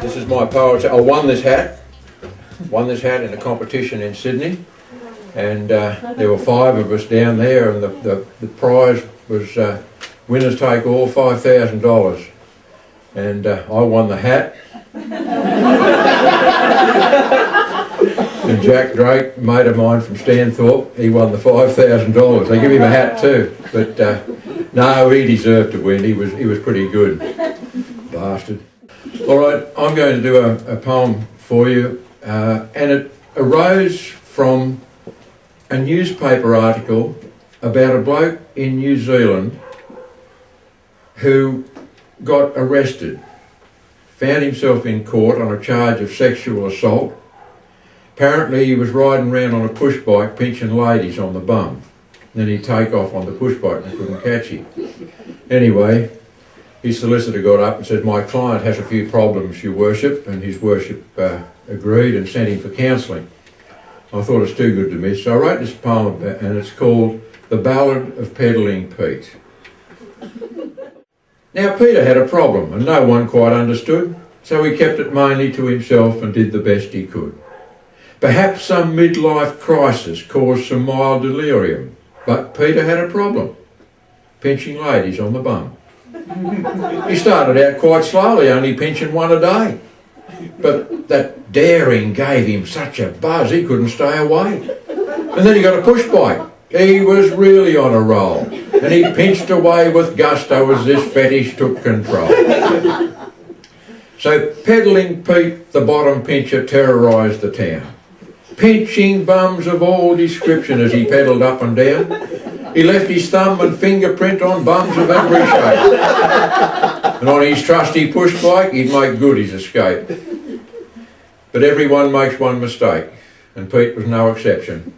This is my poetry. I won this hat in a competition in Sydney, and there were 5 of us down there, and the prize was winners take all, $5,000, and I won the hat. And Jack Drake, a mate of mine from Stanthorpe, he won the $5,000. They give him a hat too, but no, he deserved to win. He was pretty good, bastard. All right, I'm going to do a poem for you, and it arose from a newspaper article about a bloke in New Zealand who got arrested, found himself in court on a charge of sexual assault. Apparently he was riding around on a push bike pinching ladies on the bum. Then he'd take off on the push bike and couldn't catch him. Anyway, his solicitor got up and said, "My client has a few problems, Your Worship," and His Worship agreed and sent him for counselling. I thought it's too good to miss, so I wrote this poem, and it's called The Ballad of Peddling Pete. Now Peter had a problem and no one quite understood, so he kept it mainly to himself and did the best he could. Perhaps some midlife crisis caused some mild delirium, but Peter had a problem, pinching ladies on the bum. He started out quite slowly, only pinching 1 a day, but that daring gave him such a buzz he couldn't stay away. And then he got a push bike. He was really on a roll, and he pinched away with gusto as this fetish took control. So Peddling Pete, the bottom pincher, terrorised the town, pinching bums of all description as he pedalled up and down. He left his thumb and fingerprint on bums of every shape. And on his trusty push bike, he'd make good his escape. But everyone makes one mistake, and Pete was no exception.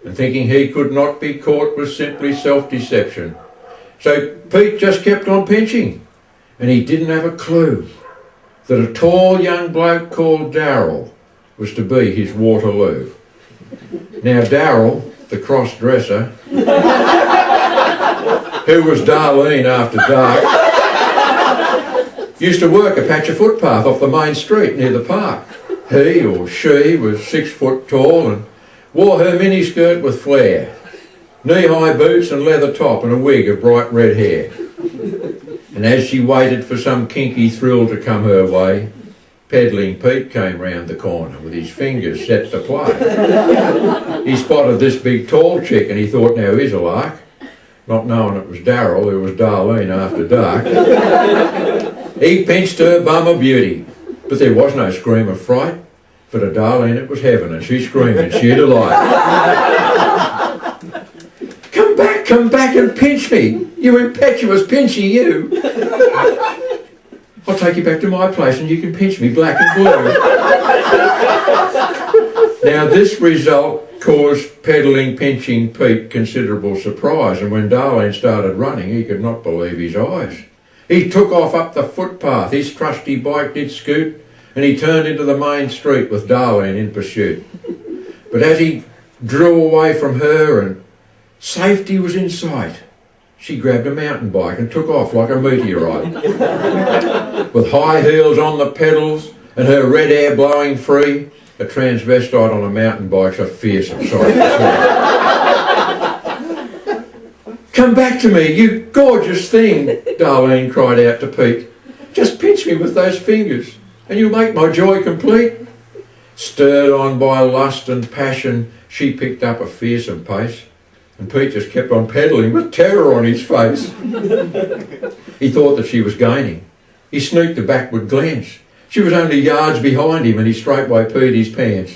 And thinking he could not be caught was simply self-deception. So Pete just kept on pinching, and he didn't have a clue that a tall young bloke called Darryl was to be his Waterloo. Now Darryl, the cross-dresser, who was Darlene after dark, used to work a patch of footpath off the main street near the park. He or she was 6 foot tall and wore her miniskirt with flair, knee-high boots and leather top and a wig of bright red hair. And as she waited for some kinky thrill to come her way, Peddling Pete came round the corner with his fingers set to play. He spotted this big tall chick and he thought, now here's a lark, not knowing it was Darryl, who was Darlene after dark. He pinched her bum a beauty, but there was no scream of fright. For to Darlene it was heaven, and she screamed in sheer delight. Come back and pinch me, you impetuous pinchy you. I'll take you back to my place and you can pinch me black and blue. Now this result caused Peddling Pinching Pete considerable surprise, and when Darlene started running he could not believe his eyes. He took off up the footpath, his trusty bike did scoot, and he turned into the main street with Darlene in pursuit. But as he drew away from her and safety was in sight, she grabbed a mountain bike and took off like a meteorite. With high heels on the pedals and her red hair blowing free, a transvestite on a mountain bike's a fearsome sight to see. "Come back to me, you gorgeous thing," Darlene cried out to Pete. "Just pinch me with those fingers and you'll make my joy complete." Stirred on by lust and passion, she picked up a fearsome pace, and Pete just kept on pedalling with terror on his face. He thought that she was gaining. He sneaked a backward glance. She was only yards behind him and he straightway peed his pants.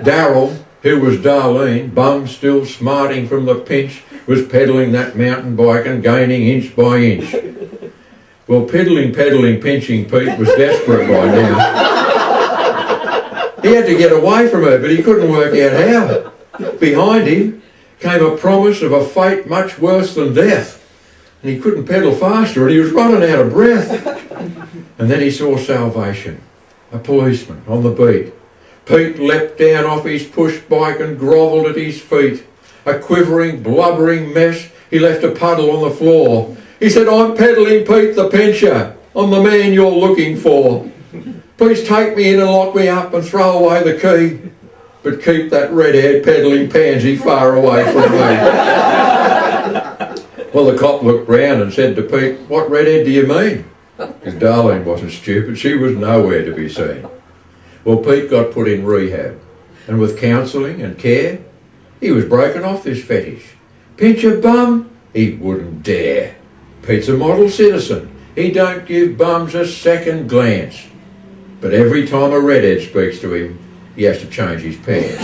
Darryl, who was Darlene, bum still smarting from the pinch, was pedalling that mountain bike and gaining inch by inch. Well, Peddling Pinching Pete was desperate by now. He had to get away from her, but he couldn't work out how. Behind him came a promise of a fate much worse than death, and he couldn't pedal faster and he was running out of breath. And then he saw salvation, a policeman on the beat. Pete leapt down off his push bike and grovelled at his feet. A quivering, blubbering mess, he left a puddle on the floor. He said, "I'm Peddling Pete the Pincher. I'm the man you're looking for. Please take me in and lock me up and throw away the key. But keep that red-haired peddling pansy far away from me. Well, the cop looked round and said to Pete, what redhead do you mean? Because Darlene wasn't stupid, she was nowhere to be seen. Well, Pete got put in rehab, and with counselling and care, he was breaking off this fetish. Pinch a bum? He wouldn't dare. Pete's a model citizen. He don't give bums a second glance. But every time a redhead speaks to him, he has to change his pants.